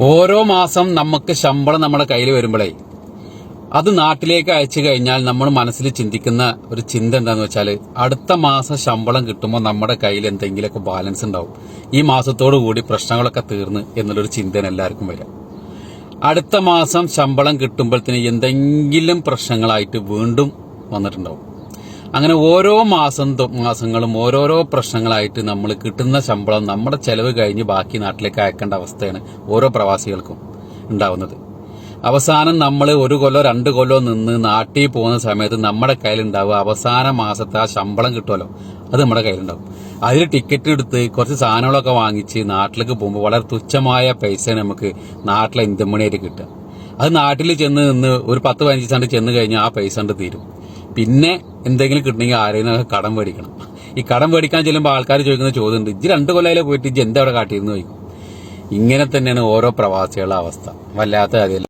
ഓരോ മാസം നമുക്ക് ശമ്പളം നമ്മുടെ കയ്യിൽ വരുമ്പോഴേ അത് നാട്ടിലേക്ക് അയച്ചു കഴിഞ്ഞാൽ നമ്മൾ മനസ്സിൽ ചിന്തിക്കുന്ന ഒരു ചിന്ത എന്താന്ന് വെച്ചാൽ അടുത്ത മാസം ശമ്പളം കിട്ടുമ്പോൾ നമ്മുടെ കയ്യിൽ എന്തെങ്കിലുമൊക്കെ ബാലൻസ് ഉണ്ടാവും, ഈ മാസത്തോടു കൂടി പ്രശ്നങ്ങളൊക്കെ തീർന്ന് എന്നുള്ളൊരു ചിന്തയാണ് എല്ലാവർക്കും വരിക. അടുത്ത മാസം ശമ്പളം കിട്ടുമ്പോഴത്തേന് എന്തെങ്കിലും പ്രശ്നങ്ങളായിട്ട് വീണ്ടും വന്നിട്ടുണ്ടാവും. അങ്ങനെ ഓരോ മാസങ്ങളും ഓരോരോ പ്രശ്നങ്ങളായിട്ട് നമ്മൾ കിട്ടുന്ന ശമ്പളം നമ്മുടെ ചെലവ് കഴിഞ്ഞ് ബാക്കി നാട്ടിലേക്ക് അയക്കേണ്ട അവസ്ഥയാണ് ഓരോ പ്രവാസികൾക്കും ഉണ്ടാവുന്നത്. അവസാനം നമ്മൾ 1 കൊല്ലോ 2 കൊല്ലോ നിന്ന് നാട്ടിൽ പോകുന്ന സമയത്ത് നമ്മുടെ കയ്യിലുണ്ടാവുക അവസാന മാസത്തെ ആ ശമ്പളം കിട്ടുമല്ലോ, അത് നമ്മുടെ കയ്യിലുണ്ടാവും. അതിൽ ടിക്കറ്റ് എടുത്ത് കുറച്ച് സാധനങ്ങളൊക്കെ വാങ്ങിച്ച് നാട്ടിലേക്ക് പോകുമ്പോൾ വളരെ തുച്ഛമായ പൈസയാണ് നമുക്ക് നാട്ടിലെ ഇന്ത്യൻ മണിയായിട്ട് കിട്ടുക. അത് നാട്ടിൽ ചെന്ന് നിന്ന് ഒരു 10-15 ദിവസം ചെന്ന് കഴിഞ്ഞാൽ ആ പൈസ കൊണ്ട് തീരും. പിന്നെ എന്തെങ്കിലും കിട്ടണമെങ്കിൽ ആരെയും കടം മേടിക്കണം. ഈ കടം മേടിക്കാൻ ചെല്ലുമ്പോൾ ആൾക്കാർ ചോദിക്കുന്ന ചോദ്യമുണ്ട്, ഇജ്ജ് 2 കൊല്ലം പോയിട്ട് ഇജ്ജ് എന്താ അവിടെ കാട്ടിയിരുന്നു ചോദിക്കും. ഇങ്ങനെ തന്നെയാണ് ഓരോ പ്രവാസികളുടെ അവസ്ഥ. വല്ലാത്ത കാര്യമല്ല.